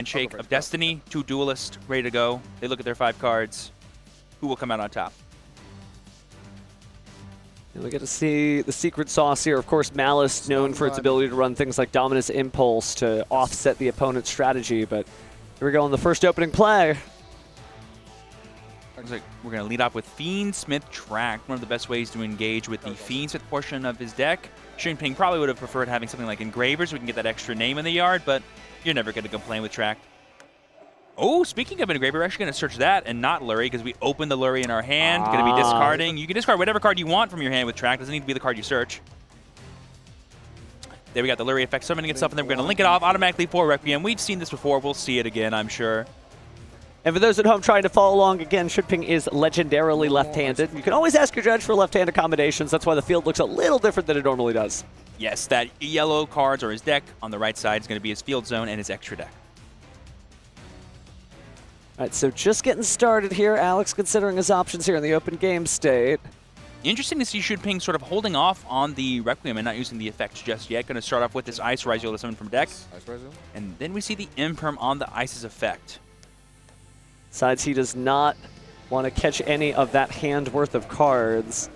Handshake of Destiny, 2 duelists ready to go. They look at their 5 cards. Who will come out on top? And we get to see the secret sauce here. Of course, Maliss, known for its ability to run things like Dominus Impulse to offset the opponent's strategy. But here we go on the first opening play. Looks like we're going to lead off with Fiendsmith Track, one of the best ways to engage with the Fiendsmith portion of his deck. Shinping probably would have preferred having something like Engravers so we can get that extra name in the yard, but you're never going to complain with Track. Oh, speaking of Engraver, we're actually going to search that and not Lurry because we opened the Lurry in our hand. Going to be discarding. You can discard whatever card you want from your hand with Track. Doesn't need to be the card you search. There we got the Lurry effect summoning itself, and then we're going to link it off automatically for Requiem. We've seen this before. We'll see it again, I'm sure. And for those at home trying to follow along, again, Shinping is legendarily left-handed. You can always ask your judge for left-handed combinations. That's why the field looks a little different than it normally does. Yes, that yellow cards or his deck on the right side is going to be his field zone and his extra deck. All right, so just getting started here. Alex considering his options here in the open game state. Interesting to see Shinping sort of holding off on the Requiem and not using the effects just yet. Going to start off with this Ice Ryzeal to summon from deck. Ice Ryzeal? And then we see the Imperm on the Ice's effect. Besides, he does not want to catch any of that hand worth of cards.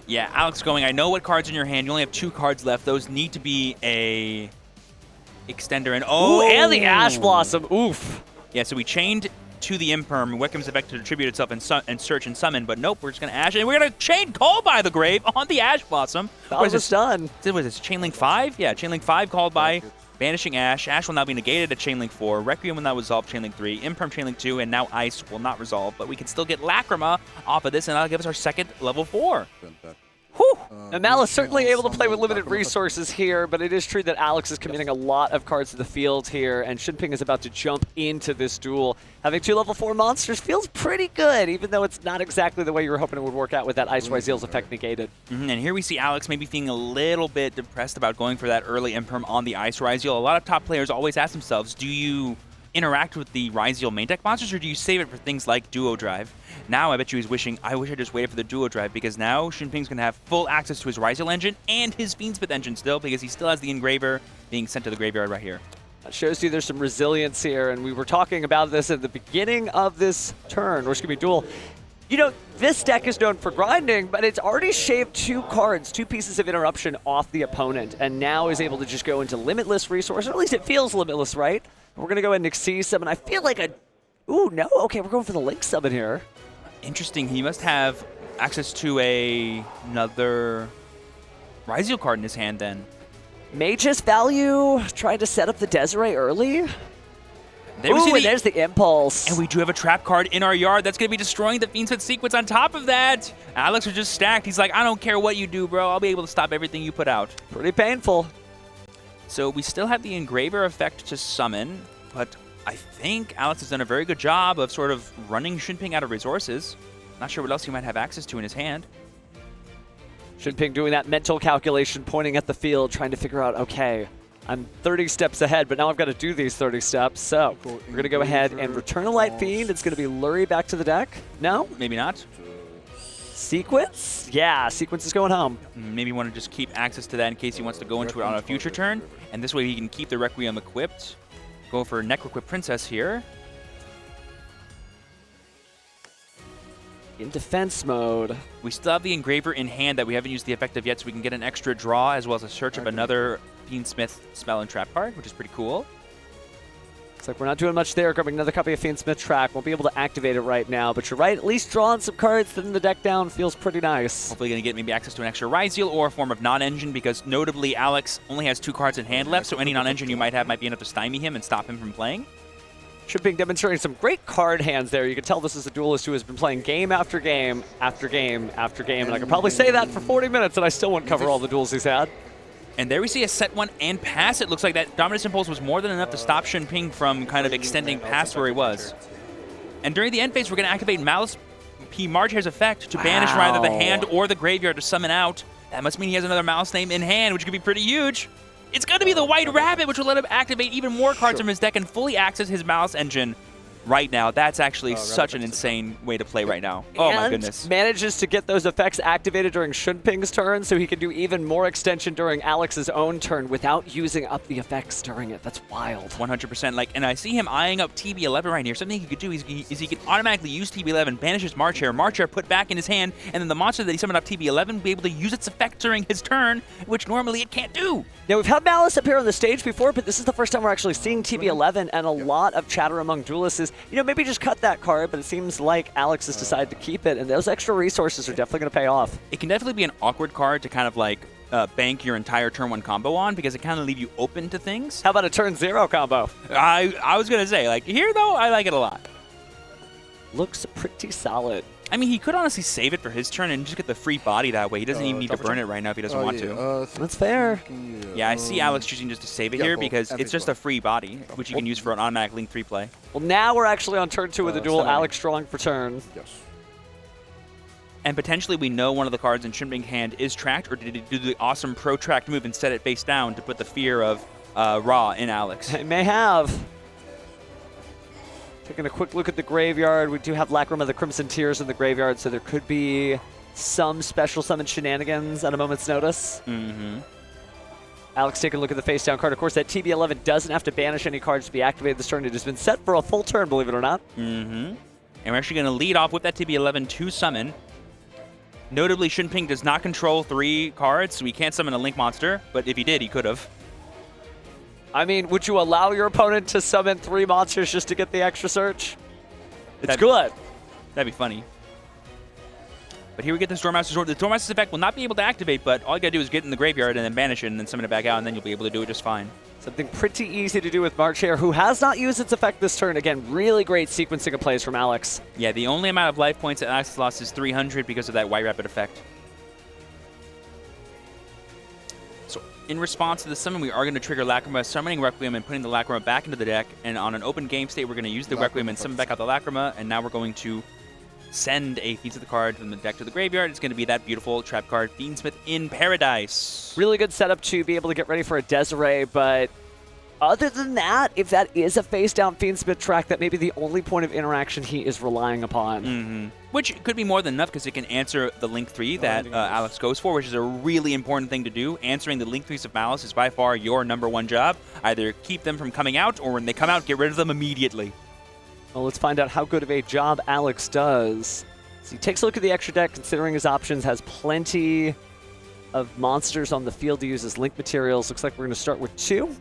Yeah, Alex going, I know what cards in your hand. You only have 2 cards left. Those need to be a extender. And oh, and the Ash Blossom. Oof. Yeah, so we chained to the Imperm. Requiem's effect to distribute itself and search and summon, but nope, we're just going to Ash. And we're going to chain Call by the Grave on the Ash Blossom. That was done. Was this Chainlink 5? Yeah, Chainlink 5 called by banishing Ash. Ash will now be negated at Chainlink 4. Requiem will now resolve Chainlink 3. Imperm Chainlink 2, and now Ice will not resolve, but we can still get Lacrima off of this, and that'll give us our second level 4. Whew. And Maliss certainly able to play with limited resources here, but it is true that Alex is committing a lot of cards to the field here, and Shinping is about to jump into this duel. Having 2 level 4 monsters feels pretty good, even though it's not exactly the way you were hoping it would work out with that Ice Ryzeal's effect negated. And here we see Alex maybe feeling a little bit depressed about going for that early Imperm on the Ice Ryzeal. A lot of top players always ask themselves, do you interact with the Ryzeal main deck monsters, or do you save it for things like Duo Drive? Now I bet you he's wishing, I wish I just waited for the Duo Drive, because now Shinping's going to have full access to his Ryzeal engine and his Fiendsmith engine still, because he still has the Engraver being sent to the graveyard right here. That shows you there's some resilience here, and we were talking about this at the beginning of this turn, or excuse me, duel. You know, this deck is known for grinding, but it's already shaved 2 cards, 2 pieces of interruption off the opponent, and now is able to just go into limitless resource, or at least it feels limitless, right? We're going to go ahead and Exceed summon. I feel like ooh, no, okay, we're going for the Link summon here. Interesting, he must have access to another Ryzeal card in his hand then. Mage's value, trying to set up the Desiree early. There we see and there's the Impulse. And we do have a trap card in our yard that's going to be destroying the Fiendsmith sequence on top of that. Alex is just stacked. He's like, I don't care what you do, bro. I'll be able to stop everything you put out. Pretty painful. So we still have the Engraver effect to summon, but I think Alex has done a very good job of sort of running Shinping out of resources. Not sure what else he might have access to in his hand. Shinping doing that mental calculation, pointing at the field, trying to figure out, okay, I'm 30 steps ahead, but now I've got to do these 30 steps. So we're going to go ahead and return a Light Fiend. It's going to be Lurry back to the deck. No? Maybe not. Sequence? Yeah, Sequence is going home. Maybe want to just keep access to that in case he wants to go into it on a future turn. And this way he can keep the Requiem equipped. Go for Necroquip Princess here. In defense mode. We still have the Engraver in hand that we haven't used the effect of yet, so we can get an extra draw as well as a search of another Fiendsmith spell and trap card, which is pretty cool. Looks like we're not doing much there. Grabbing another copy of Fiendsmith Track. Won't be able to activate it right now, but you're right. At least drawing some cards, thinning the deck down feels pretty nice. Hopefully going to get maybe access to an extra Ryzeal or a form of non-engine, because notably Alex only has 2 cards in hand left, so any non-engine you might have might be enough to stymie him and stop him from playing. Shinping demonstrating some great card hands there. You can tell this is a duelist who has been playing game after game after game after game, and I could probably say that for 40 minutes and I still wouldn't cover all the duels he's had. And there we see a set 1 and pass. It looks like that Dominus Impulse was more than enough to stop Shinping from kind of extending past where he was. And during the end phase, we're going to activate Maliss P. Margehair's effect to banish either the hand or the graveyard to summon out. That must mean he has another Maliss name in hand, which could be pretty huge. It's going to be the White Rabbit, which will let him activate even more cards from his deck and fully access his Maliss engine. right now. That's actually such an insane way to play right now. Oh my goodness. Manages to get those effects activated during Shunping's turn, so he can do even more extension during Alex's own turn without using up the effects during it. That's wild. 100%. Like, and I see him eyeing up TB11 right here. Something he could do is he can automatically use TB11, banishes March Hare put back in his hand, and then the monster that he summoned up TB11 will be able to use its effect during his turn, which normally it can't do. Now, we've had Maliss appear on the stage before, but this is the first time we're actually seeing TB11, and a lot of chatter among duelists is, maybe just cut that card, but it seems like Alex has decided to keep it, and those extra resources are definitely going to pay off. It can definitely be an awkward card to kind of like bank your entire turn 1 combo on, because it kind of leave you open to things. How about a turn 0 combo? I was going to say, like, here though, I like it a lot. Looks pretty solid. I mean, he could honestly save it for his turn and just get the free body that way. He doesn't even need to burn it right now if he doesn't want to. That's fair. Yeah, I see Alex choosing just to save it here because it's just a free body, which you can use for an automatic Link 3 play. Well, now we're actually on turn 2 with the duel. Alex drawing for turn. Yes. And potentially we know one of the cards in Shunping's hand is tracked, or did he do the awesome protract move and set it face down to put the fear of Raw in Alex? It may have. Taking a quick look at the graveyard, we do have Lacrima the Crimson Tears in the graveyard, so there could be some special summon shenanigans at a moment's notice. Alex taking a look at the face down card. Of course, that TB11 doesn't have to banish any cards to be activated this turn. It has been set for a full turn, believe it or not. And we're actually going to lead off with that TB11 to summon. Notably, Shunping does not control 3 cards, so he can't summon a Link monster, but if he did, he could have. I mean, would you allow your opponent to summon 3 monsters just to get the extra search? It's good. That'd be funny. But here we get the Stormmaster's Sword. The Stormmaster's effect will not be able to activate, but all you gotta do is get in the graveyard and then banish it and then summon it back out, and then you'll be able to do it just fine. Something pretty easy to do with March Hare, who has not used its effect this turn. Again, really great sequencing of plays from Alex. Yeah, the only amount of life points that Alex has lost is 300 because of that White Rapid effect. So in response to the summon, we are going to trigger Lacrima, summoning Requiem and putting the Lacrima back into the deck. And on an open game state, we're going to use the Requiem and summon back out the Lacrima. And now we're going to send a piece of the card from the deck to the graveyard. It's going to be that beautiful trap card, Fiendsmith in Paradise. Really good setup to be able to get ready for a Desiree, but other than that, if that is a face-down Fiendsmith track, that may be the only point of interaction he is relying upon. Which could be more than enough because it can answer the Link 3 that Alex goes for, which is a really important thing to do. Answering the Link 3s of Maliss is by far your #1 job. Either keep them from coming out, or when they come out, get rid of them immediately. Well, let's find out how good of a job Alex does. So he takes a look at the extra deck, considering his options, has plenty of monsters on the field to use as Link materials. Looks like we're going to start with 2.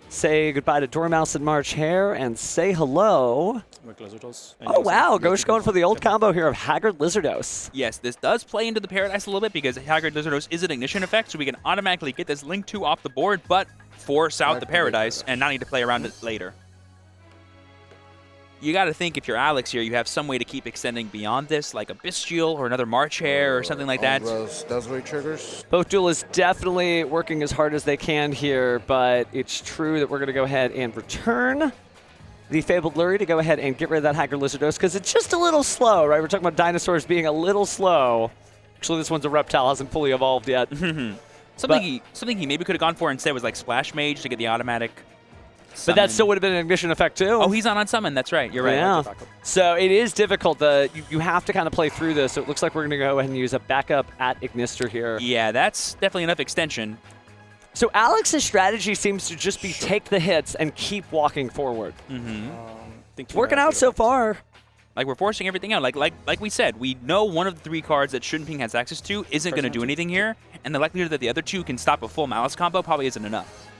Say goodbye to Dormouse and March Hare, and say hello. Oh, wow. Ghosh going for the old combo here of Haggard Lizardos. Yes, this does play into the Paradise a little bit because Haggard Lizardos is an ignition effect, so we can automatically get this Link 2 off the board, but force out the Paradise and not need to play around it later. You got to think if you're Alex here, you have some way to keep extending beyond this, like a Bestial or another March Hare or something like that. Desiree triggers. Both duelists definitely working as hard as they can here, but it's true that we're going to go ahead and return the Fabled Lurie to go ahead and get rid of that Haggard Lizardos, because it's just a little slow, right? We're talking about dinosaurs being a little slow. Actually, this one's a reptile, hasn't fully evolved yet. Something he maybe could have gone for instead was like Splash Mage to get the automatic summon. But that still would have been an ignition effect too. Oh, he's on unsummon. That's right. You're right. Yeah. So it is difficult. You have to kind of play through this. So it looks like we're going to go ahead and use a backup at Ignister here. Yeah, that's definitely enough extension. So Alex's strategy seems to just be take the hits and keep walking forward. Working out so far. Like, we're forcing everything out. Like we said, we know one of the 3 cards that Shunping has access to isn't going to do anything here, and the likelihood that the other 2 can stop a full Maliss combo probably isn't enough.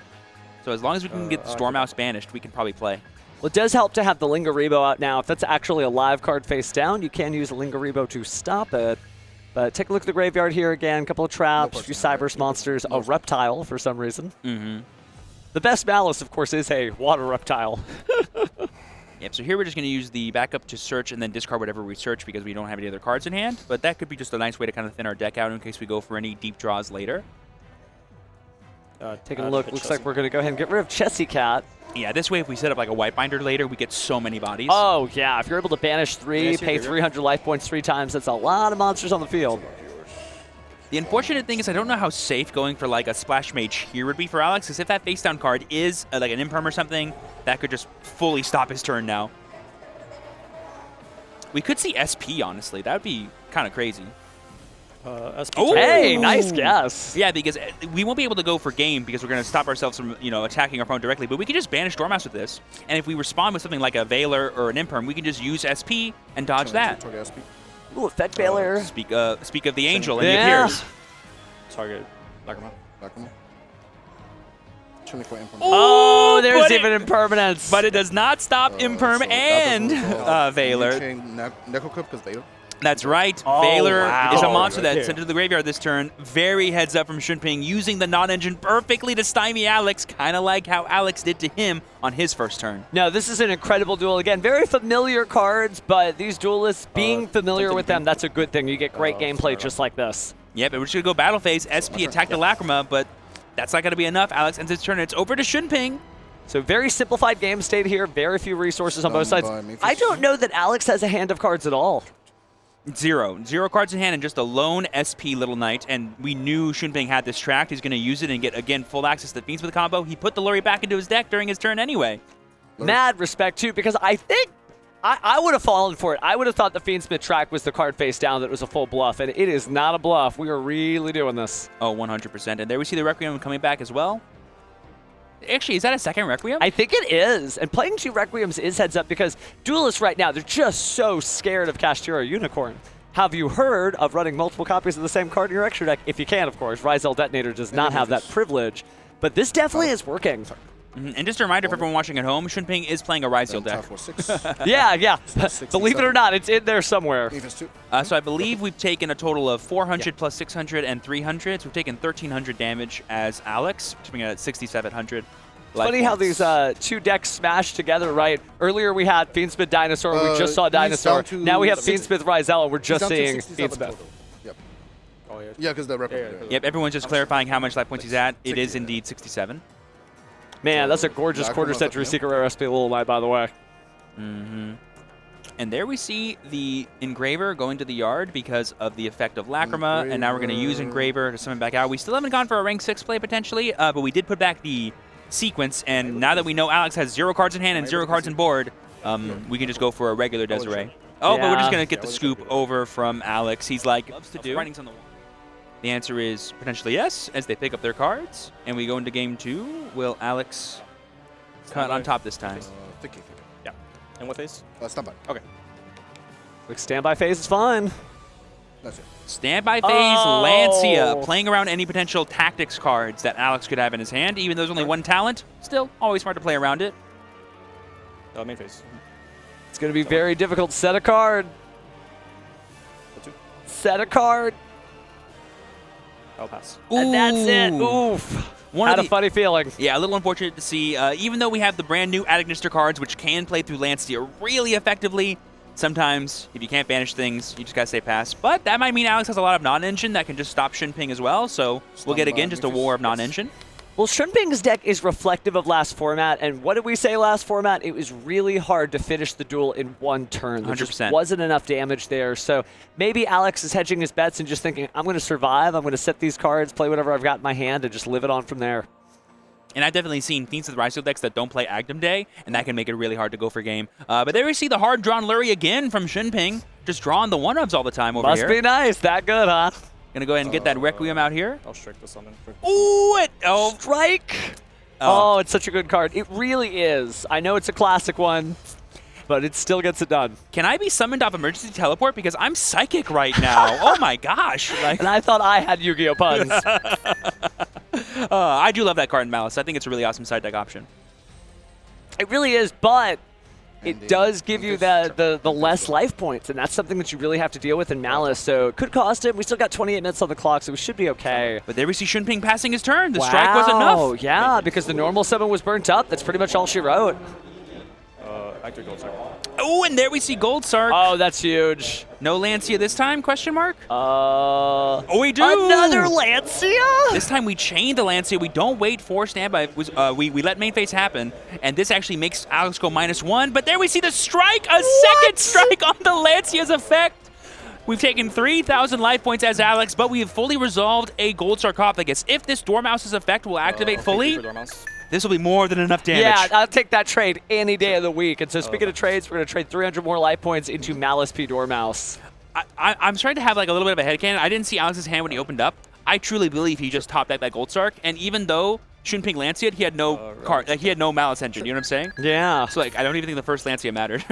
So as long as we can get Stormhouse banished, we can probably play. Well, it does help to have the Lingaribo out now. If that's actually a live card face down, you can use a Lingaribo to stop it. But take a look at the graveyard here again. A couple of traps, a few Cyberse monsters, a reptile for some reason. The best Maliss, of course, is a water reptile. Yep, so here we're just going to use the backup to search and then discard whatever we search because we don't have any other cards in hand. But that could be just a nice way to kind of thin our deck out in case we go for any deep draws later. Taking a look, looks like we're going to go ahead and get rid of Chessy Cat. Yeah, this way if we set up like a White Binder later, we get so many bodies. Oh, yeah. If you're able to banish 3, pay 300 life points 3 times, that's a lot of monsters on the field. The unfortunate thing is I don't know how safe going for like a Splash Mage here would be for Alex, because if that face down card is like an Imperm or something, that could just fully stop his turn now. We could see SP, honestly. That would be kind of crazy. SP. Oh! Hey, nice guess. Yeah, because we won't be able to go for game because we're going to stop ourselves from, attacking our opponent directly. But we can just banish Dormouse with this. And if we respond with something like a Veiler or an Imperm, we can just use SP and dodge that. Ooh, effect failure. Speak of the angel, and Yeah. he appears. Target. Lacrima. Oh, there's but even impermanence. But it does not stop Imperm and Veiler. That's right. Oh, Veiler wow. is a monster Right that's sent to the graveyard this turn. Very heads up from Shunping, using the non-engine perfectly to stymie Alex, kind of like how Alex did to him on his first turn. No, this is an incredible duel. Again, very familiar cards, but these duelists, being familiar with them, that's a good thing. You get great gameplay just like this. Yep, and we're just going to go battle phase. SP attack the Lacrima, but that's not going to be enough. Alex ends his turn. It's over to Shunping. So very simplified game state here. Very few resources on both sides. I don't know that Alex has a hand of cards at all. Zero cards in hand and just a lone SP Little Knight, and we knew Shunping had this tracked. He's going to use it and get, again, full access to the Fiendsmith combo. He put the Lurry back into his deck during his turn anyway. Mad respect, too, because I think I would have fallen for it. I would have thought the Fiendsmith track was the card face down that was a full bluff, and it is not a bluff. We are really doing this. Oh, 100%. And there we see the Requiem coming back as well. Actually, is that a second Requiem? I think it is. And playing 2 Requiems is heads up because duelists right now, they're just so scared of Kashtira Unicorn. Have you heard of running multiple copies of the same card in your extra deck? If you can, of course. Ryzeal Detonator does not have that privilege, but this definitely is working. And just a reminder for everyone watching at home, Shunping is playing a Ryzeal deck. Yeah. Believe it or not, it's in there somewhere. So I believe we've taken a total of 400 plus 600 and 300. So we've taken 1,300 damage as Alex, coming in at 6,700. Funny how these 2 decks smash together, right? Earlier we had Fiendsmith Dinosaur, we just saw Dinosaur. Now we have Fiendsmith Ryzeal, and we're just seeing Fiendsmith. Yep. Oh, Yeah, because the record. Yep, everyone's just clarifying how much life points he's at. It is indeed 67. Man, that's a gorgeous quarter-century Secret Rare SP Little Knight, by the way. And there we see the Engraver going to the yard because of the effect of Lacrima, and now we're going to use Engraver to summon back out. We still haven't gone for a rank 6 play, potentially, but we did put back the sequence, and now that we know Alex has 0 cards in hand and 0 cards in board, we can just go for a regular Desiree. Oh, but we're just going to get the scoop over from Alex. He's like, writings on the wall. The answer is potentially yes, as they pick up their cards, and we go into game 2. Will Alex cut on top this time? Thinking. Yeah. And what phase? Stand by. Okay. Like standby phase is fine. That's it. Standby phase, Lancia, playing around any potential tactics cards that Alex could have in his hand. Even though there's only 1 talent, still always smart to play around it. Main phase. It's going to be very difficult. Set a card. Set a card. I'll pass. And that's it. Oof. Had a funny feeling. Yeah, a little unfortunate to see. Even though we have the brand new Ignister cards, which can play through Lancia really effectively, sometimes if you can't banish things, you just gotta say pass. But that might mean Alex has a lot of non-engine that can just stop Shunping as well. So we'll get again just a war of non-engine. Well, Shunping's deck is reflective of last format, and what did we say last format? It was really hard to finish the duel in 1 turn. There just 100%. wasn't enough damage there, so maybe Alex is hedging his bets and just thinking, I'm going to survive, I'm going to set these cards, play whatever I've got in my hand, and just live it on from there. And I've definitely seen Fiendsmith Ryzeal decks that don't play Agdam Day, and that can make it really hard to go for game. But there we see the hard-drawn Lurry again from Shunping, just drawing the 1-ups all the time over here. Must be nice, that good, huh? Gonna go ahead and get that Requiem out here. I'll strike the summon. Ooh, Strike! Oh, it's such a good card. It really is. I know it's a classic one, but it still gets it done. Can I be summoned off emergency teleport? Because I'm psychic right now. Oh my gosh. And I thought I had Yu-Gi-Oh! Puns. I do love that card in Maliss. I think it's a really awesome side deck option. It really is, but it does give you the less life points, and that's something that you really have to deal with in Maliss, so it could cost him. We still got 28 minutes on the clock, so we should be okay. But there we see Shunping passing his turn. The strike was enough. Oh, yeah, because the normal summon was burnt up. That's pretty much all she wrote. Active gold cycle. Oh, and there we see Gold Sark. Oh, that's huge. No Lancia this time, question mark? Oh, we do. Another Lancia? This time we chain the Lancia. We don't wait for standby. We let main phase happen, and this actually makes Alex go -1. But there we see the strike, second strike on the Lancia's effect. We've taken 3,000 life points as Alex, but we have fully resolved a Gold Sarcophagus. If this Dormouse's effect will activate fully, This will be more than enough damage. Yeah, I'll take that trade any day of the week. And so speaking of trades, we're going to trade 300 more life points into Maliss P. Dormouse. I'm starting to have like a little bit of a headcanon. I didn't see Alex's hand when he opened up. I truly believe he just top decked that Gold Stark, and even though Shunping Lancia, he had no card, like he had no Malice engine. You know what I'm saying? Yeah. So like, I don't even think the first Lancia mattered.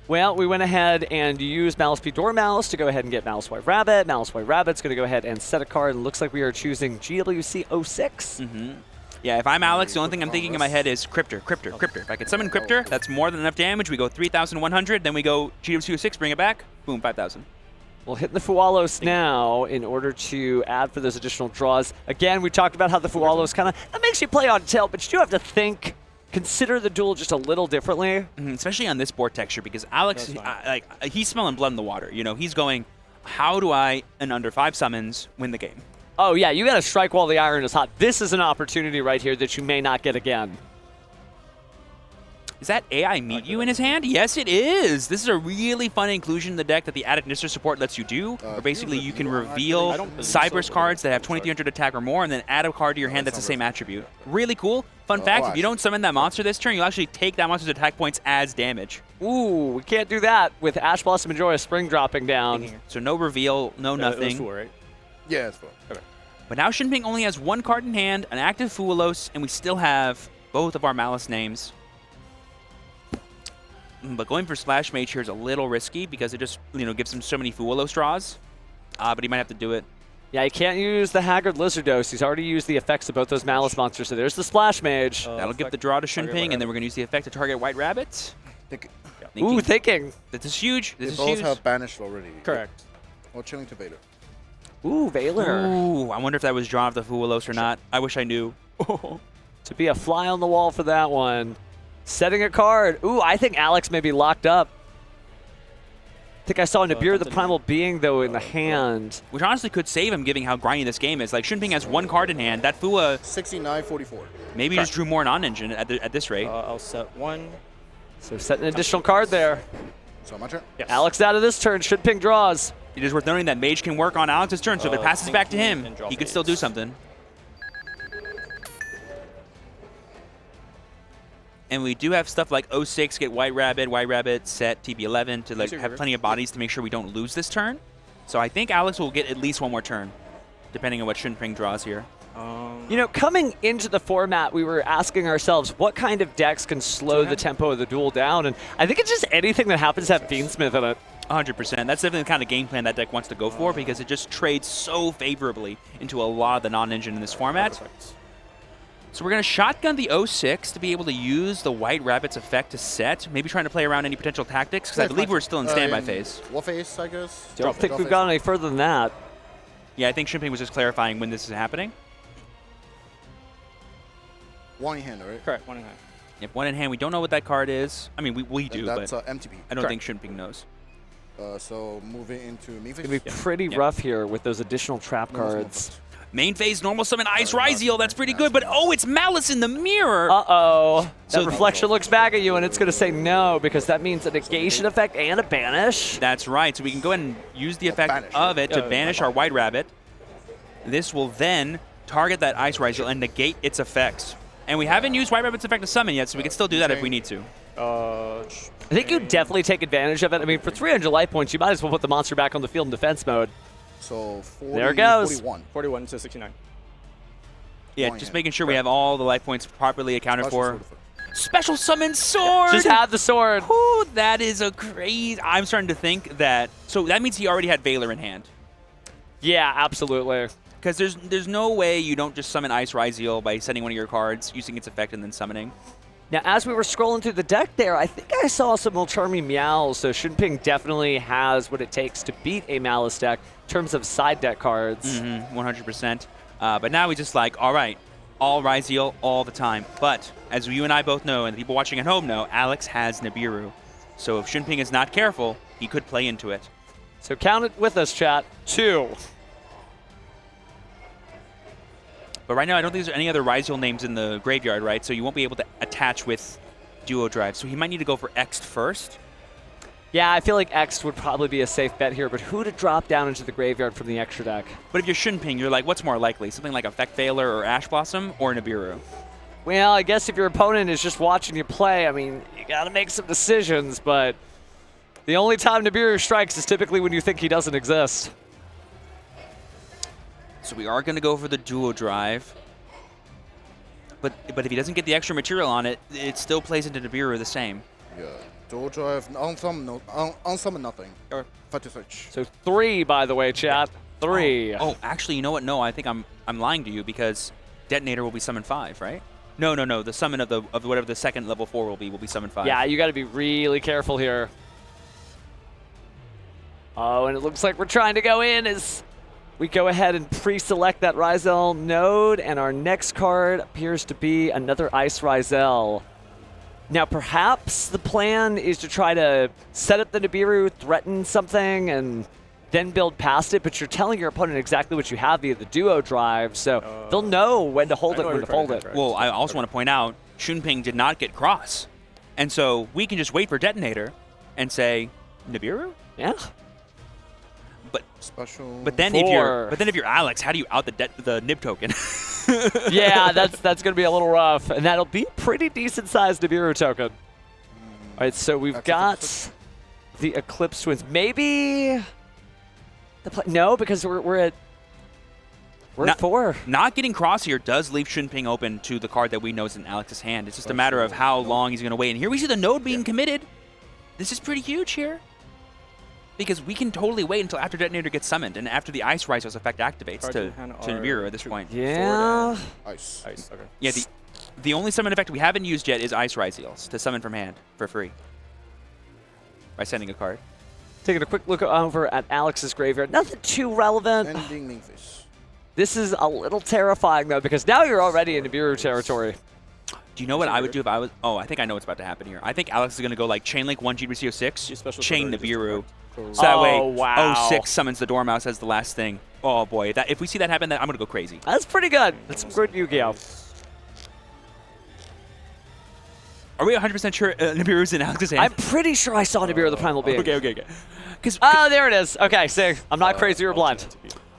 Well, we went ahead and used Maliss P. Dormouse to go ahead and get Malice White Rabbit. Malice White Rabbit's going to go ahead and set a card, and looks like we are choosing GWC 06. Yeah, if I'm Alex, the only thing I'm thinking in my head is Cryptor. If I could summon Cryptor, that's more than enough damage. We go 3,100, then we go GWC 06, bring it back, boom, 5,000. We'll hit the Fualos now in order to add for those additional draws. Again, we talked about how the Fualos kind of, that makes you play on tilt, but you do have to think, consider the duel just a little differently. Especially on this board texture, because Alex, he's smelling blood in the water. You know, he's going, how do I, in under 5 summons, win the game? Oh yeah, you got to strike while the iron is hot. This is an opportunity right here that you may not get again. Is that AI Meet You in his hand? Yes, it is. This is a really fun inclusion in the deck that the added Ignister support lets you do, where basically you can reveal Cyberse cards that have 2300 attack or more, and then add a card to your hand that's the same attribute. Really cool. Fun fact, if you don't summon that monster this turn, you'll actually take that monster's attack points as damage. Ooh, we can't do that with Ash Blossom and Joyous Spring dropping down. So no reveal, no nothing. It was 4, right? Yeah, it's 4. Okay. But now Shinping only has 1 card in hand, an active Fualos, and we still have both of our Malice names. But going for Splash Mage here is a little risky because it just, gives him so many Fualos draws. But he might have to do it. Yeah, he can't use the Haggard Lizardos. He's already used the effects of both those Malice monsters, so there's the Splash Mage. That'll give the draw to Shinping, and then we're going to use the effect to target White Rabbit. Ooh, thinking. This is huge. They both have banished already. Correct. Or chilling to Vader. Ooh, Valor. Ooh, I wonder if that was drawn off the Fualos or not. I wish I knew. To be a fly on the wall for that one. Setting a card. Ooh, I think Alex may be locked up. I think I saw Nibiru the Primal Being, though, in the hand. Which honestly could save him, given how grindy this game is. Like, Shinping has 1 card in hand. That Fua... 69-44. Maybe just drew more non-engine at this rate. I'll set 1. So set an additional card there. So my turn? Yes. Alex out of this turn. Shinping draws. It is worth noting that Mage can work on Alex's turn, so if it passes back to him, he could still do something. And we do have stuff like 06, get White Rabbit, set TB11 to have plenty of bodies to make sure we don't lose this turn. So I think Alex will get at least 1 more turn, depending on what Shinping draws here. Coming into the format, we were asking ourselves what kind of decks can slow the tempo of the duel down, and I think it's just anything that happens to have Fiendsmith in it. 100%. That's definitely the kind of game plan that deck wants to go for because it just trades so favorably into a lot of the non-engine in this format. Perfect. So we're going to shotgun the 06 to be able to use the White Rabbit's effect to set, maybe trying to play around any potential tactics, because I believe we're still in standby phase. What phase, I guess? Don't think we've gone any further than that. Yeah, I think Shinping was just clarifying when this is happening. 1 in hand, right? Correct, 1 in hand. Yep, 1 in hand. We don't know what that card is. I mean, we do, That's but MTP. I don't think Shinping knows. So moving into main phase. It's going to be pretty rough here with those additional trap cards. Main phase, normal summon Ice Ryzeal. That's pretty good, but oh, it's Malice in the mirror. Uh-oh. So That reflection looks back at you, and it's going to say no, because that means a negation effect and a banish. That's right. So we can go ahead and use the effect of it to banish our White Rabbit. This will then target that Ice Ryzeal and negate its effects. And we haven't used White Rabbit's effect to summon yet, so we can still do that if we need to. I think you definitely take advantage of it. I mean, for 300 life points, you might as well put the monster back on the field in defense mode. So 40, there it goes. 41. 41 to 69. Yeah, just making sure we have all the life points properly accounted for. Sword. Special summon sword! Just have the sword. Ooh, that is a crazy... I'm starting to think that... So that means he already had Valor in hand. Yeah, absolutely. Because there's no way you don't just summon Ice Ryzeal by sending one of your cards, using its effect, and then summoning. Now, as we were scrolling through the deck there, I think I saw some Charmy Meows, so Shinping definitely has what it takes to beat a Malice deck in terms of side deck cards. 100%. But now we just like, all right, all Ryzeal all the time. But as you and I both know, and the people watching at home know, Alex has Nibiru. So if Shinping is not careful, he could play into it. So count it with us, chat. 2. But right now, I don't think there's any other Ryzeal names in the graveyard, right? So you won't be able to attach with Duo Drive. So he might need to go for X first. Yeah, I feel like X would probably be a safe bet here, but who to drop down into the graveyard from the extra deck? But if you're Shinping, you're like, what's more likely? Something like Effect Veiler or Ash Blossom or Nibiru? Well, I guess if your opponent is just watching you play, I mean, you got to make some decisions, but the only time Nibiru strikes is typically when you think he doesn't exist. So we are going to go for the duo drive. But if he doesn't get the extra material on it, it still plays into Nibiru the same. Yeah. Dual drive, unsummon nothing. Or Fight to search. So 3, by the way, chat. 3. Oh, actually, you know what? No, I think I'm lying to you because Detonator will be summon 5, right? No. The summon of whatever the second level 4 will be summon 5. Yeah, you got to be really careful here. Oh, and it looks like we're trying to go in as we go ahead and pre-select that Ryzeal node, and our next card appears to be another Ice Ryzeal. Now, perhaps the plan is to try to set up the Nibiru, threaten something, and then build past it, but you're telling your opponent exactly what you have via the duo drive, so they'll know when to hold it, when to fold it. Well, I also want to point out, Shunping did not get cross. And so we can just wait for Detonator and say, Nibiru? Yeah. Special. But then if you're Alex, how do you out the Nib token? Yeah, that's going to be a little rough, and that'll be a pretty decent-sized Nibiru token. All right, so we've got the Eclipse Twins. Maybe no, because we're at 4. Not getting cross here does leave Shunping open to the card that we know is in Alex's hand. It's just a matter of how long he's going to wait. And here we see the node being committed. This is pretty huge here. Because we can totally wait until after Detonator gets summoned and after the Ice Ryzeal's effect activates to Nibiru at this point. Yeah. Ice. Ice, okay. Yeah, the only summon effect we haven't used yet is Ice Ryzeal's to summon from hand for free by sending a card. Taking a quick look over at Alex's graveyard. Nothing too relevant. Ending Mingfish. This is a little terrifying, though, because now you're already in Nibiru territory. Do you know what I would do if I was... Oh, I think I know what's about to happen here. I think Alex is going to go like Chain Link 1 GBC06, Chain Nibiru. So that way, wow. 06 summons the Dormouse as the last thing. Oh boy, if we see that happen, then I'm going to go crazy. That's pretty good. That's some good Yu-Gi-Oh! Are we 100% sure Nibiru's in Alex's hand? I'm pretty sure I saw Nibiru the Primal Being. Okay. Oh, there it is. Okay, so I'm not crazy or blind.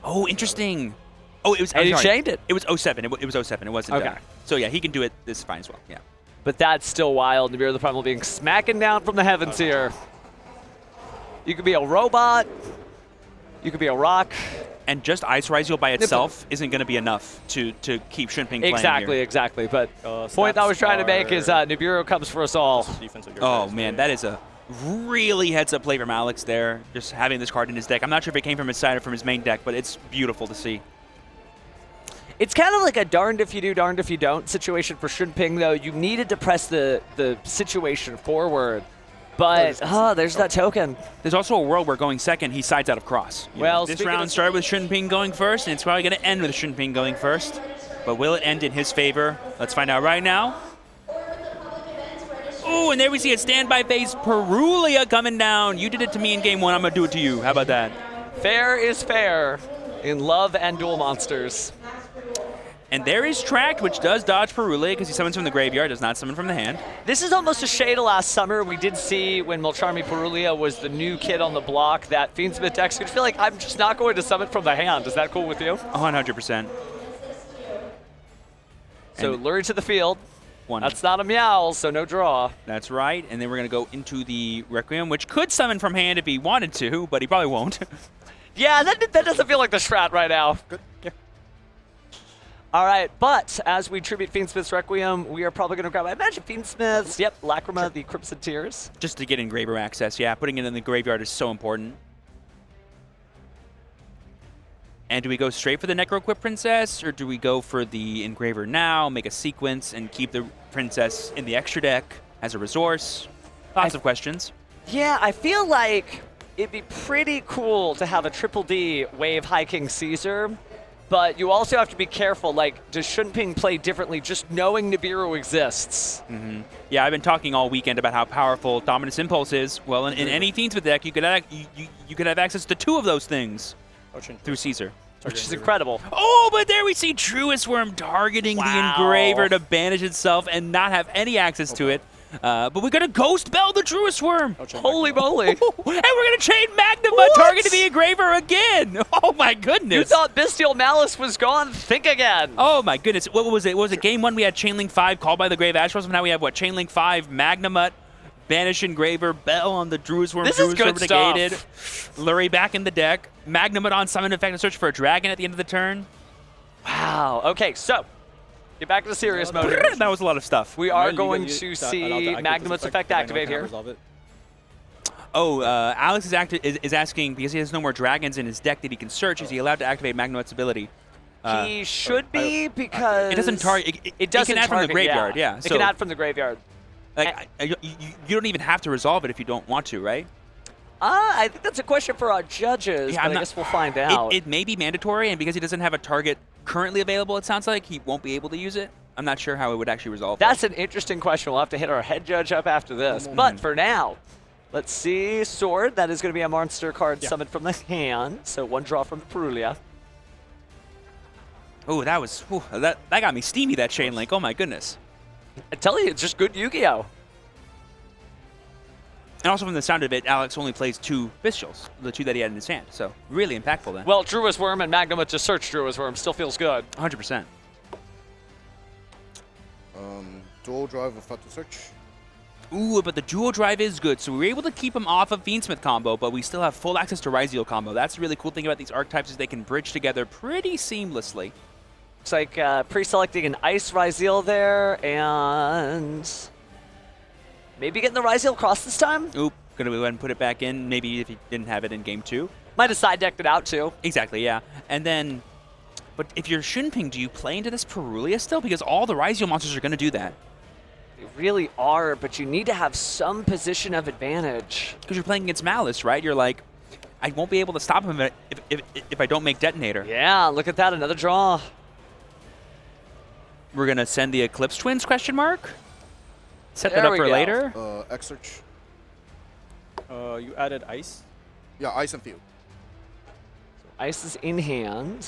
Oh, interesting. Oh, it was. And he chained it. It was 07. It was 07. It wasn't. Okay. So yeah, he can do it. This is fine as well. Yeah. But that's still wild. Nibiru the Primal Being smacking down from the heavens here. You could be a robot. You could be a rock. And just Ice Ryzeal by itself isn't going to be enough to keep Shunping playing here. Exactly. But the point I was trying to make is Nibiru comes for us all. Oh man, that is a really heads-up play from Alex there. Just having this card in his deck. I'm not sure if it came from his side or from his main deck, but it's beautiful to see. It's kind of like a darned if you do, darned if you don't situation for Shunping, though. You needed to press the situation forward. But, there's that token. There's also a world where going second, he sides out of cross. Well, this round started with Shunping going first, and it's probably going to end with Shunping going first. But will it end in his favor? Let's find out right now. Ooh, and there we see a standby phase. Perulia coming down. You did it to me in game 1. I'm going to do it to you. How about that? Fair is fair in love and duel monsters. And there is Tracked, which does dodge Perulia because he summons from the graveyard, does not summon from the hand. This is almost a shade of last summer. We did see when Mulcharmy Perulia was the new kid on the block that Fiendsmith decks could feel like I'm just not going to summon from the hand. Is that cool with you? 100%. So lure to the field. 1. That's not a meow, so no draw. That's right. And then we're going to go into the Requiem, which could summon from hand if he wanted to, but he probably won't. Yeah, that doesn't feel like the strat right now. Good. Yeah. All right, but as we tribute Fiendsmith's Requiem, we are probably going to grab, I imagine, Fiendsmith's, Lacrima, the Crimson Tears. Just to get engraver access, yeah. Putting it in the graveyard is so important. And do we go straight for the Necroquip Princess, or do we go for the engraver now, make a sequence, and keep the princess in the extra deck as a resource? Lots of questions. Yeah, I feel like it'd be pretty cool to have a Triple D wave High King Caesar. But you also have to be careful, like, does Shunping play differently just knowing Nibiru exists? Mm-hmm. Yeah, I've been talking all weekend about how powerful Dominus Impulse is. Well, in any Fiendsmith deck, you could have access to 2 of those things through Caesar. Which is incredible. Oh, but there we see Truest Worm targeting the engraver to banish itself and not have any access to it. But we're gonna Ghost Bell the Druid Worm. I'll check Holy back. moly! And we're gonna chain Magnum target to the Engraver again. Oh my goodness. You thought Bestial Malice was gone? Think again. Oh my goodness. What was it? What was it? Game 1 we had Chainlink 5 called by the Grave Ash Blossom. Now we have what? Chainlink 5, Magnamut, Banish Engraver, Bell on the Druid Worm. This is good negated. stuff. Lurie back in the deck. Magnamut on Summon Effect and search for a dragon at the end of the turn. Wow. Okay, so get back to the serious mode here. That was a lot of stuff. We Are are you going allowed to to see activate this Magnamut's effect if I know activate I can't here. resolve it? Oh, Alex is asking, because he has no more dragons in his deck that he can search, is he allowed to activate Magnamut's ability? He should be because It doesn't target. It doesn't can add from the target, graveyard, yeah. It So, can add from the graveyard. like, you don't even have to resolve it if you don't want to, right? I think that's a question for our judges, Yeah, but I'm I not- guess we'll find out. It may be mandatory, and because he doesn't have a target currently available, it sounds like he won't be able to use it. I'm not sure how it would actually resolve. That's an interesting question. We'll have to hit our head judge up after this. But for now, let's see. Sword, that is going to be a monster card summoned from the hand. So one draw from the Perulia. Oh, that was that got me steamy. That chain link. Oh my goodness. I tell you, it's just good Yu-Gi-Oh! And also from the sound of it, Alex only plays 2 Bestials, the 2 that he had in his hand. So really impactful then. Well, Druid's Worm and Magnamut to search Druid's Worm still feels good. 100%. Dual drive without the search. Ooh, but the dual drive is good. So we were able to keep him off of Fiendsmith combo, but we still have full access to Ryzeal combo. That's the really cool thing about these archetypes is they can bridge together pretty seamlessly. Looks like pre-selecting an Ice Ryzeal there, and maybe getting the Ryzeal cross this time? Oop, gonna go ahead and put it back in. Maybe if he didn't have it in game 2. Might have side-decked it out, too. Exactly, yeah. And then, but if you're Shinping, do you play into this Perulia still? Because all the Ryzeal monsters are gonna do that. They really are, but you need to have some position of advantage. Because you're playing against Maliss, right? You're like, I won't be able to stop him if I don't make Detonator. Yeah, look at that, another draw. We're gonna send the Eclipse Twins, question mark? Set There that up we for go. later? X search. You added ice. Yeah, ice and field. Ice is in hand.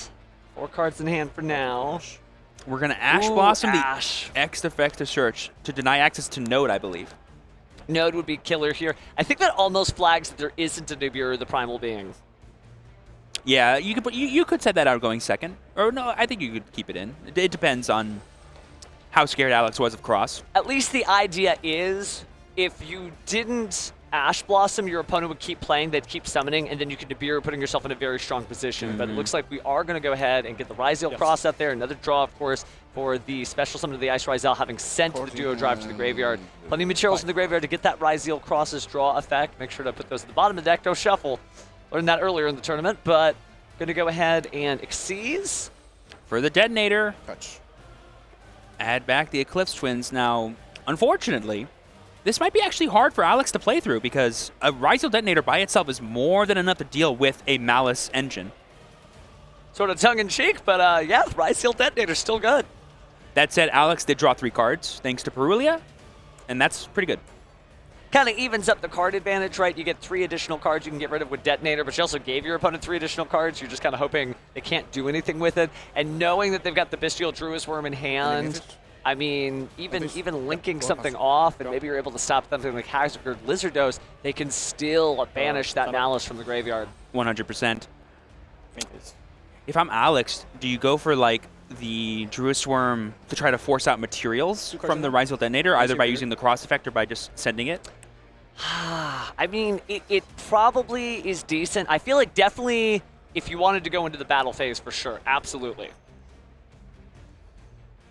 4 cards in hand for now. We're gonna Ash Ooh, Blossom Ash. the X effect to search to deny access to Node, I believe. Node would be killer here. I think that almost flags that there isn't a Nibiru, the Primal Being. Yeah, you could you could set that out going second, or no, I think you could keep it in. It depends on how scared Alex was of Cross. At least the idea is, if you didn't Ash Blossom, your opponent would keep playing, they'd keep summoning, and then you could Nibiru, putting yourself in a very strong position. But it looks like we are going to go ahead and get the Ryzeal cross out there. Another draw, of course, for the special summon of the Ice Ryzeal, having sent the duo drive to the graveyard. Plenty of materials in the graveyard to get that Ryzeal cross's draw effect. Make sure to put those at the bottom of the deck. Don't shuffle. Learned that earlier in the tournament, but going to go ahead and Xyz. For the Detonator, Touch. add back the Eclipse Twins. Now, unfortunately, this might be actually hard for Alex to play through because a Ryzeal Detonator by itself is more than enough to deal with a Maliss engine. Sort of tongue-in-cheek, but yeah, Ryzeal Detonator's still good. That said, Alex did draw 3 cards thanks to Perulia, and that's pretty good. Kind of evens up the card advantage, right? You get 3 additional cards you can get rid of with Detonator, but you also gave your opponent 3 additional cards. You're just kind of hoping they can't do anything with it. And knowing that they've got the Bestial Druid Worm in hand, I mean, even linking something off, and maybe you're able to stop something like Hazard Lizardos, they can still banish that Maliss from the graveyard. 100%. Main phase. If I'm Alex, do you go for like the Druid Worm to try to force out materials from the Ryzeal Detonator, either by using the cross effect or by just sending it? I mean, it probably is decent. I feel like definitely if you wanted to go into the battle phase, for sure, absolutely.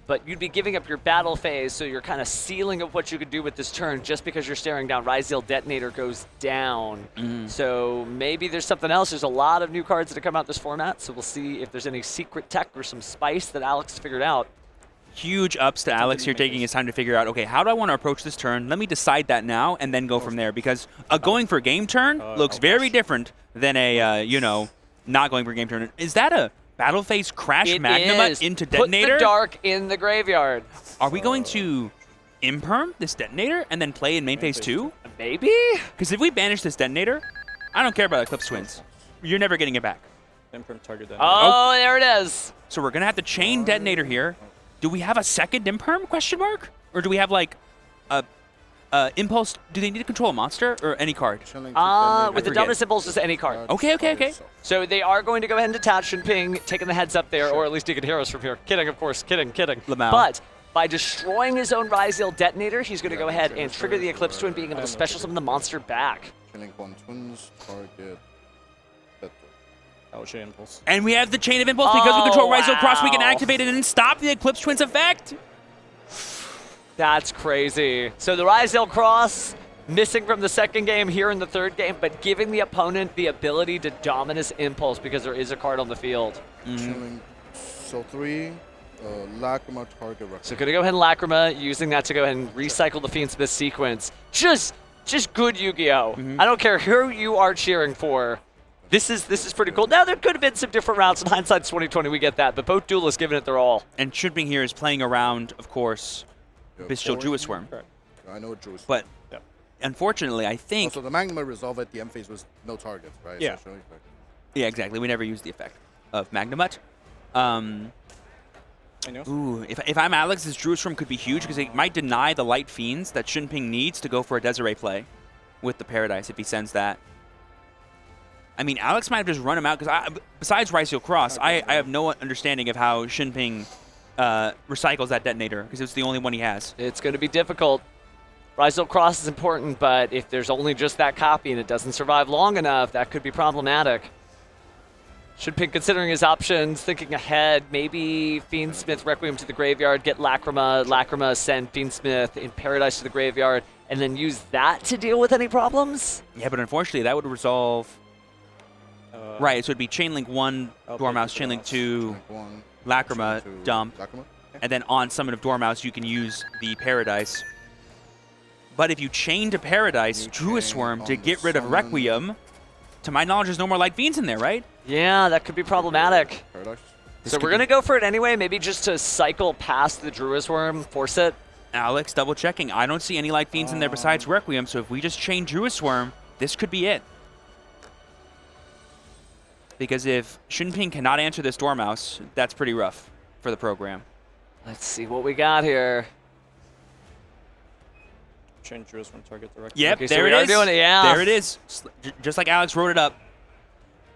But you'd be giving up your battle phase, so you're kind of ceiling of what you could do with this turn just because you're staring down. Ryzeal Detonator goes down. So maybe there's something else. There's a lot of new cards that have come out this format, so we'll see if there's any secret tech or some spice that Alex figured out. Huge ups to Alex here taking his time to figure out, okay, how do I want to approach this turn? Let me decide that now and then go from there, because a going for game turn looks very different than a, not going for game turn. Is that a battle phase crash Magnamut into Detonator? Put the dark in the graveyard. Are we going to imperm this Detonator and then play in main phase 2? Maybe? Because if we banish this Detonator, I don't care about Eclipse Twins. You're never getting it back. Imperm target then. Oh, there it is. So we're going to have to chain Detonator here. Do we have a second imperm, question mark? Or do we have like a Impulse, do they need to control a monster or any card? Chilling to detonator. With the forget. Dominus Impulse, just any card. Okay. So they are going to go ahead and detach Shinping, taking the heads up there, or at least he can hear us from here. Kidding, of course. Kidding. Lamau. But by destroying his own Ryzeal detonator, he's going to go ahead and trigger the Eclipse Twin, being able to special summon the monster back. Chilling 1 twins, target. That was your impulse. And we have the Chain of Impulse because we control Ryzeal Cross. We can wow. activate it and stop the Eclipse Twin's effect. That's crazy. So the Ryzeal Cross missing from the second game, here in the third game, but giving the opponent the ability to Dominus Impulse because there is a card on the field. Chilling. So 3, Lacrima, target. So gonna go ahead and Lacrima, using that to go ahead and recycle the Fiendsmith sequence. Just good Yu-Gi-Oh! I don't care who you are cheering for. This is pretty cool. Now, there could have been some different routes. In hindsight's 2020, we get that. But both duelists giving it their all. And Shinping here is playing around, of course, Yeah, Bestial 4. Druid Worm. Correct. I know Druid. But Yep. unfortunately, I think... Also, the Magma resolve at the end phase was no target, right? Yeah. Essentially, like- Yeah, exactly. We never used the effect of Magnamut. Anyone? Ooh, if I'm Alex, this Druid Swarm could be huge because it might deny the Light Fiends that Shinping needs to go for a Desiree play with the Paradise if he sends that. I mean, Alex might have just run him out because besides Ryzeal Cross, I have no understanding of how Shinping recycles that detonator because it's the only one he has. It's going to be difficult. Ryzeal Cross is important, but if there's only just that copy and it doesn't survive long enough, that could be problematic. Shinping considering his options, thinking ahead, maybe Fiendsmith Requiem to the graveyard, get Lacrima send Fiendsmith in Paradise to the graveyard, and then use that to deal with any problems? Yeah, but unfortunately, that would resolve... right, so it'd be Chainlink 1, I'll Dormouse, pick the Chainlink 2, Chilling 1, Lacrima, Chilling 2, dump, Lacrima. and then on Summon of Dormouse, you can use the Paradise. But if you chain to Paradise, You Druid chain Swarm on to the get rid of summon. Requiem, to my knowledge, there's no more Light Fiends in there, right? Yeah, that could be problematic. Paradise. So we're going to go for it anyway, maybe just to cycle past the Druid Worm, force it. Alex, double checking. I don't see any Light Fiends in there besides Requiem, so if we just chain Druid Swarm, this could be it. Because if Shinping cannot answer this Dormouse, that's pretty rough for the program. Let's see what we got here. Change Druid from target directly. Yep, Okay, so there we it are is. doing it, yeah. There it is. Just like Alex wrote it up.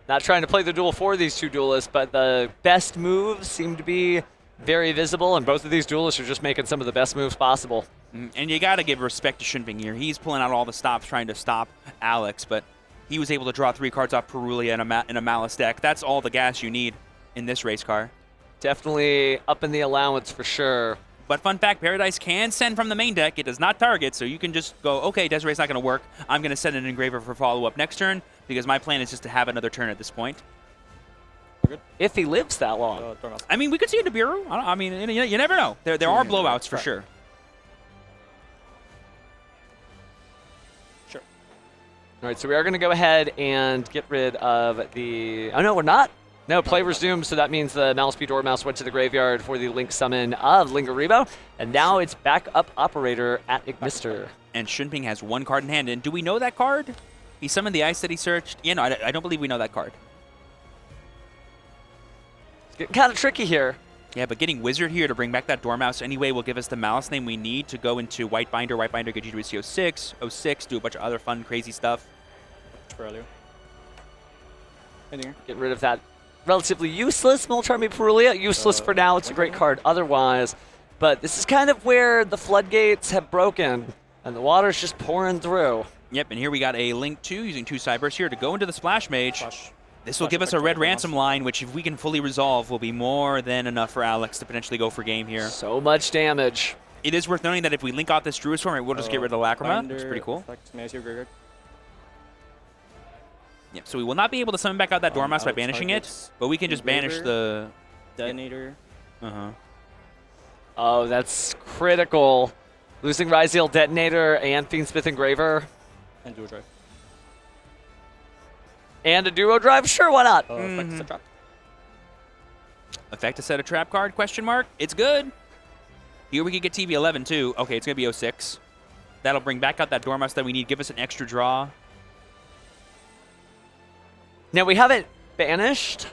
Not trying to play the duel for these two duelists, but the best moves seem to be very visible, and both of these duelists are just making some of the best moves possible. And you got to give respect to Shinping here. He's pulling out all the stops trying to stop Alex, but he was able to draw 3 cards off Perulia in a Maliss deck. That's all the gas you need in this race car. Definitely up in the allowance for sure. But fun fact, Paradise can send from the main deck. It does not target, so you can just go, okay, Desiree's not going to work. I'm going to send an Engraver for follow-up next turn because my plan is just to have another turn at this point. If he lives that long. Dormouse. I mean, we could see a Nibiru. I mean, you never know. There are blowouts for sure. Sure. All right, so we are going to go ahead and get rid of the... Oh, no, we're not. No, play resumed, so that means the Malice Dormouse went to the graveyard for the Link summon of Lingaribo, and now it's backup operator at Ignister. And Shinping has 1 card in hand. And do we know that card? He summoned the ice that he searched. Yeah, no, I don't believe we know that card. It's getting kind of tricky here. Yeah, but getting Wizard here to bring back that Dormouse anyway will give us the Malice name we need to go into White Binder. White Binder gets you to a CO6, 06, do a bunch of other fun, crazy stuff. For earlier. Anything. Get rid of that relatively useless Molcharmi Perulia. Useless for now. It's a great card otherwise. But this is kind of where the floodgates have broken, and the water's just pouring through. Yep, and here we got a Link 2 using 2 Cybers here to go into the Splash Mage. Flash. This will Flash give us a effect red on the ransom line, which if we can fully resolve will be more than enough for Alex to potentially go for game here. So much damage. It is worth noting that if we link off this Druid Swarm, it will just get rid of Lacrima, which is pretty cool. Yep, so we will not be able to summon back out that Dormouse by banishing it, but we can just banish the... Detonator. Uh-huh. Oh, that's critical. Losing Ryzeal Detonator and Fiendsmith Engraver. And dual drive. And a duo drive? Sure, why not? Effect is a trap. Effect to set a trap card, question mark. It's good. Here we could get TV11 too. Okay, it's going to be 06. That'll bring back out that Dormouse that we need. Give us an extra draw. Now, we haven't banished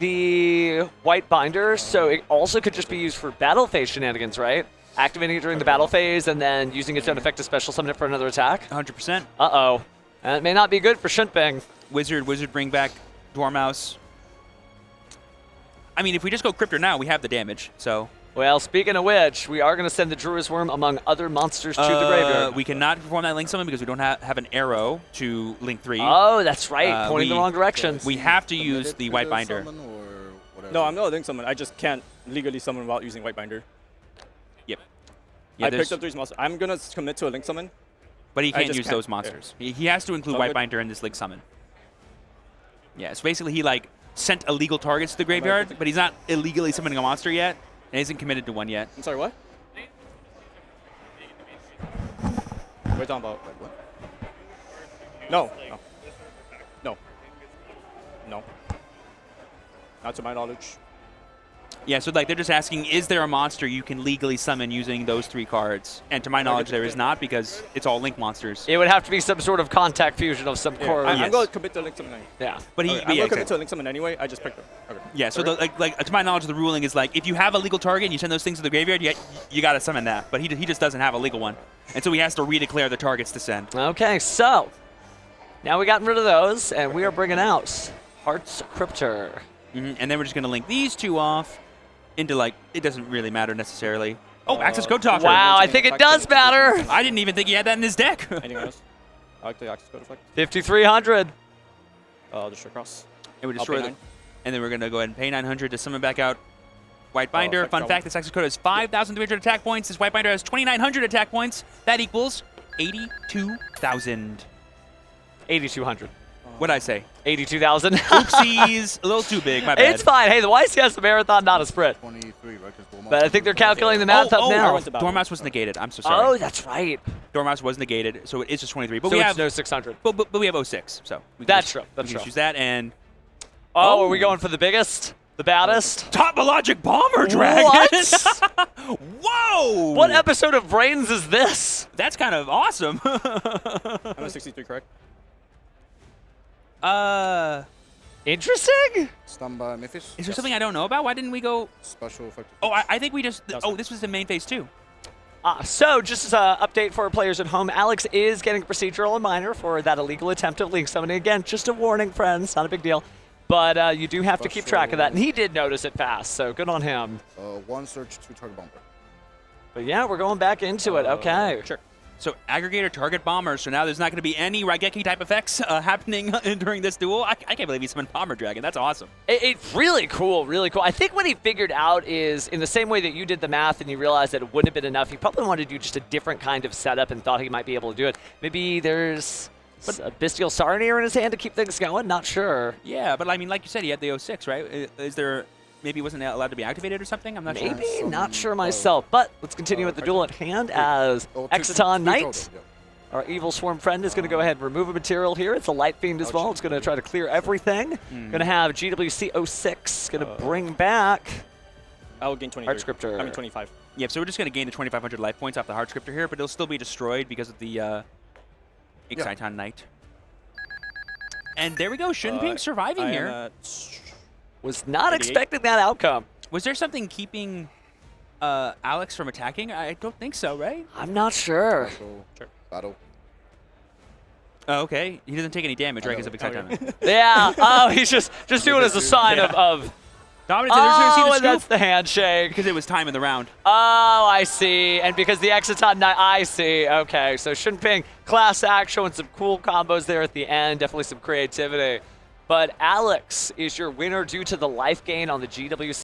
the White Binder, so it also could just be used for battle phase shenanigans, right? activating it during the battle phase and then using its own effect to special summon it for another attack. 100%. Uh-oh. And it may not be good for Shinping. Wizard bring back Dormouse. I mean, if we just go Cryptor now, we have the damage, so... Well, speaking of which, we are going to send the Druid's Worm among other monsters to the graveyard. We cannot perform that Link Summon because we don't have an arrow to Link 3. Oh, that's right. Pointing the wrong direction. We have to use the White Binder. No, I'm not a link summon. I just can't legally summon without using white binder. Yep. Yeah, I picked up 3 monsters. I'm gonna commit to a link summon. But he can't just use can't. those monsters. He has to include White Binder in this Link Summon. Yeah, so basically he like sent illegal targets to the graveyard, but he's not illegally summoning a monster yet, and isn't committed to one yet. I'm sorry, what? We're talking about No. No. No. Not to my knowledge. Yeah, so like they're just asking, is there a monster you can legally summon using those 3 cards? And to my knowledge, there is not because it's all Link monsters. It would have to be some sort of contact fusion of some core. I'm going to commit to a link summon anyway. Yeah. But he, I'm going to commit to a link summon anyway. I just picked them. Okay. Yeah, so to my knowledge, the ruling is like if you have a legal target and you send those things to the graveyard, you got to summon that. But he just doesn't have a legal one, and so he has to redeclare the targets to send. Okay, so now we gotten rid of those, and we are bringing out Heart's Cryptor. And then we're just going to link these 2 off into like it doesn't really matter necessarily. Oh, Access Code Talker. Wow, I think it does matter. I didn't even think he had that in his deck. Anything else? I like the access code effect. 5,300. I'll destroy cross. And we I'll destroy pay them. 9. And then we're going to go ahead and pay 900 to summon back out White Binder. effect Fun trouble. fact, this Access Code has 5,300 attack points. This White Binder has 2,900 attack points. That equals 82,000. 8,200. What'd I say? 82,000. Oopsies. A little too big, my bad. It's fine. Hey, the YCS is a marathon, not a sprint. 23, right? 'Cause Dormouse But I think they're calculating the math up now. Dormouse was negated. I'm so sorry. Oh, that's right. Dormouse was negated, so it is just 23. But So we it's have no 600. but we have 06, so we can That's just- true. That's we can true. use that and Oh, are we going for the biggest? The baddest? Topologic Bomber Dragon. What? Whoa! What episode of Brains is this? That's kind of awesome. I'm a 63, correct? Interesting. Standby Memphis. Is there something I don't know about? Why didn't we go? Special effect. Oh, I think we just. That's Oh, fine. this was the main phase 2. So, just as an update for our players at home, Alex is getting a procedural and minor for that illegal attempt at link summoning. Again, just a warning, friends. Not a big deal. But you do have to keep track of that. And he did notice it fast, so good on him. 1 search, 2 target bomber. But yeah, we're going back into it. Okay. Sure. So aggregator target bomber. So now there's not going to be any Raigeki type effects happening during this duel. I can't believe he summoned Bomber Dragon. That's awesome. It's really cool, really cool. I think what he figured out is, in the same way that you did the math and you realized that it wouldn't have been enough, he probably wanted to do just a different kind of setup and thought he might be able to do it. Maybe there's a Bestial Sarnier in his hand to keep things going? Not sure. Yeah, but I mean, like you said, he had the 06, right? Is there... Maybe he wasn't allowed to be activated or something? I'm not sure. Maybe, not sure myself. But let's continue with the duel at hand as Exciton Knight, our evil swarm friend, is going to go ahead and remove a material here. It's a Light Fiend as well. It's going to try to clear everything. Going to have GWC 06, going to bring back I will gain 23. Heart Scriptor. I mean 25. Yeah, so we're just going to gain the 2,500 life points off the Heart Scriptor here, but it'll still be destroyed because of the Exciton Knight. And there we go, Shinping surviving here. Was not 88. expecting that outcome. Was there something keeping Alex from attacking? I don't think so, right? I'm not sure. Sure. Battle. Oh, okay. He doesn't take any damage, right, because of Exciton. Yeah. Oh, he's just doing it as a sign of Dominance, they're just going to see and the that's scoop the handshake. because it was time in the round. Oh, I see. And because the Exciton Knight, I see. Okay, so Shinping, class act, showing some cool combos there at the end. Definitely some creativity. But Alex is your winner due to the life gain on the GWC.